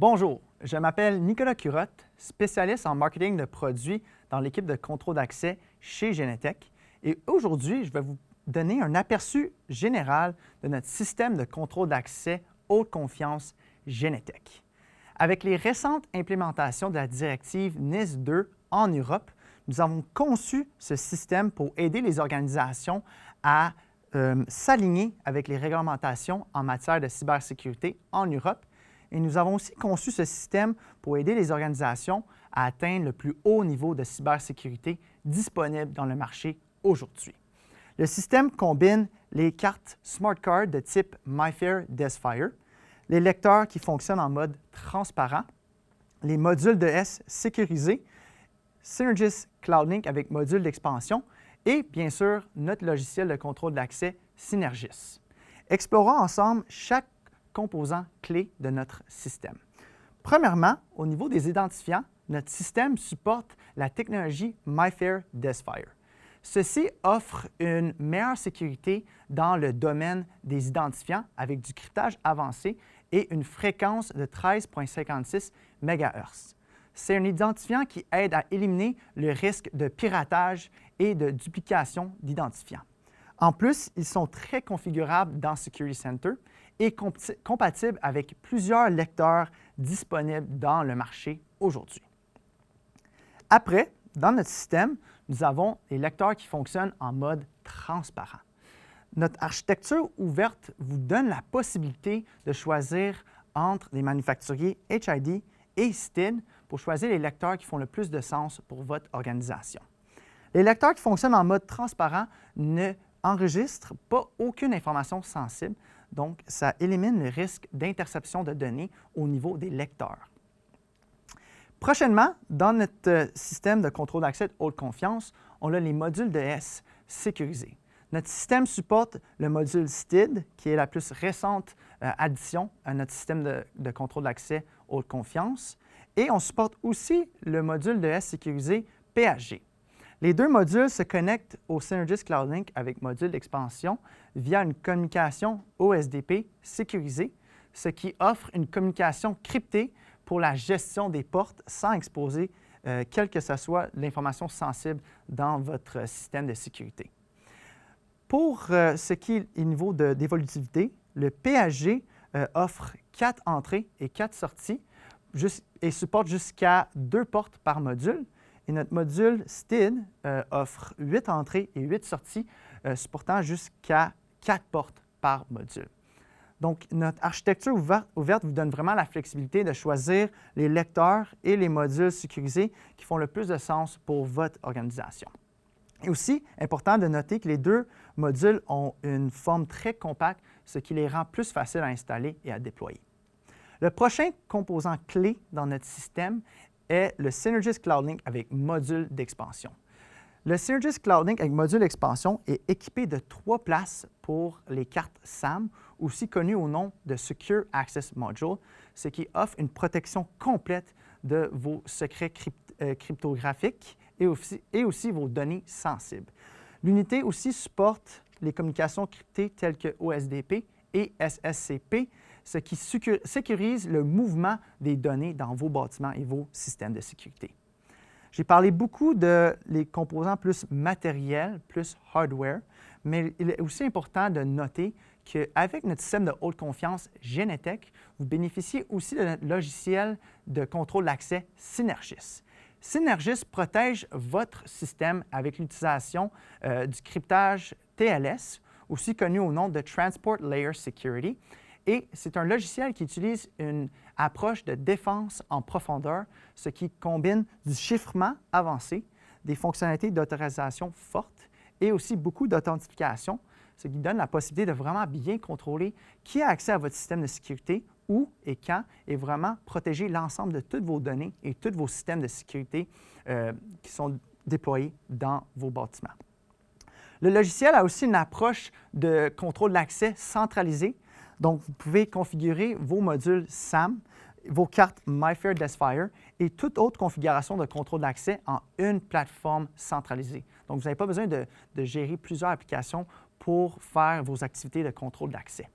Bonjour, je m'appelle Nicolas Curotte, spécialiste en marketing de produits dans l'équipe de contrôle d'accès chez Genetec. Et aujourd'hui, je vais vous donner un aperçu général de notre système de contrôle d'accès haute confiance Genetec. Avec les récentes implémentations de la directive NIS 2 en Europe, nous avons conçu ce système pour aider les organisations à s'aligner avec les réglementations en matière de cybersécurité en Europe. Et nous avons aussi conçu ce système pour aider les organisations à atteindre le plus haut niveau de cybersécurité disponible dans le marché aujourd'hui. Le système combine les cartes Smart Card de type MyFair Desfire, les lecteurs qui fonctionnent en mode transparent, les modules de S sécurisés, Synergis CloudLink avec module d'expansion et bien sûr notre logiciel de contrôle d'accès Synergis. Explorons ensemble chaque composant clé de notre système. Premièrement, au niveau des identifiants, notre système supporte la technologie MyFair Desfire. Ceci offre une meilleure sécurité dans le domaine des identifiants avec du cryptage avancé et une fréquence de 13,56 MHz. C'est un identifiant qui aide à éliminer le risque de piratage et de duplication d'identifiants. En plus, ils sont très configurables dans Security Center et compatibles avec plusieurs lecteurs disponibles dans le marché aujourd'hui. Après, dans notre système, nous avons les lecteurs qui fonctionnent en mode transparent. Notre architecture ouverte vous donne la possibilité de choisir entre des manufacturiers HID et STID pour choisir les lecteurs qui font le plus de sens pour votre organisation. Les lecteurs qui fonctionnent en mode transparent ne enregistrent pas aucune information sensible, donc ça élimine le risque d'interception de données au niveau des lecteurs. Prochainement, dans notre système de contrôle d'accès de haute confiance, on a les modules de S sécurisés. Notre système supporte le module STID, qui est la plus récente addition à notre système de contrôle d'accès haute confiance, et on supporte aussi le module de S sécurisé PHG. Les deux modules se connectent au Synergis CloudLink avec module d'expansion via une communication OSDP sécurisée, ce qui offre une communication cryptée pour la gestion des portes sans exposer quelle que ce soit l'information sensible dans votre système de sécurité. Pour ce qui est au niveau d'évolutivité, le PHG offre 4 entrées et 4 sorties et supporte jusqu'à 2 portes par module. Et notre module STID offre 8 entrées et 8 sorties, supportant jusqu'à 4 portes par module. Donc, notre architecture ouverte vous donne vraiment la flexibilité de choisir les lecteurs et les modules sécurisés qui font le plus de sens pour votre organisation. Et aussi, important de noter que les deux modules ont une forme très compacte, ce qui les rend plus faciles à installer et à déployer. Le prochain composant clé dans notre système est le Synergis CloudLink avec module d'expansion. Le Synergis CloudLink avec module d'expansion est équipé de 3 places pour les cartes SAM, aussi connues au nom de Secure Access Module, ce qui offre une protection complète de vos secrets cryptographiques et aussi vos données sensibles. L'unité aussi supporte les communications cryptées telles que OSDP et SSCP, ce qui sécurise le mouvement des données dans vos bâtiments et vos systèmes de sécurité. J'ai parlé beaucoup de les composants plus matériels, plus hardware, mais il est aussi important de noter qu'avec notre système de haute confiance Genetec, vous bénéficiez aussi de notre logiciel de contrôle d'accès Synergis. Synergis protège votre système avec l'utilisation du cryptage TLS, aussi connu au nom de Transport Layer Security. Et c'est un logiciel qui utilise une approche de défense en profondeur, ce qui combine du chiffrement avancé, des fonctionnalités d'autorisation fortes et aussi beaucoup d'authentification, ce qui donne la possibilité de vraiment bien contrôler qui a accès à votre système de sécurité, où et quand, et vraiment protéger l'ensemble de toutes vos données et tous vos systèmes de sécurité qui sont déployés dans vos bâtiments. Le logiciel a aussi une approche de contrôle d'accès centralisé. Donc, vous pouvez configurer vos modules SAM, vos cartes MyFair Desfire et toute autre configuration de contrôle d'accès en une plateforme centralisée. Donc, vous n'avez pas besoin de gérer plusieurs applications pour faire vos activités de contrôle d'accès.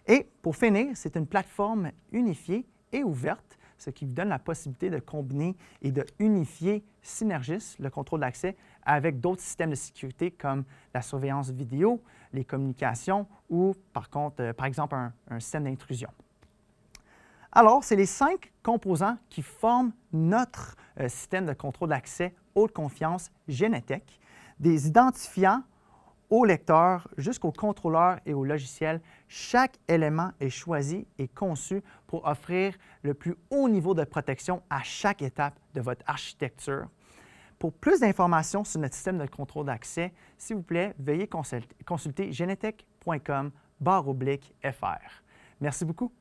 Et pour finir, c'est une plateforme unifiée et ouverte, ce qui vous donne la possibilité de combiner et de unifier Synergis, le contrôle d'accès, avec d'autres systèmes de sécurité comme la surveillance vidéo, les communications ou, par exemple, un système d'intrusion. Alors, c'est les 5 composants qui forment notre système de contrôle d'accès haute confiance Genetec, des identifiants au lecteur jusqu'au contrôleur et au logiciel. Chaque élément est choisi et conçu pour offrir le plus haut niveau de protection à chaque étape de votre architecture. Pour plus d'informations sur notre système de contrôle d'accès, s'il vous plaît, veuillez consulter genetec.com/fr. Merci beaucoup.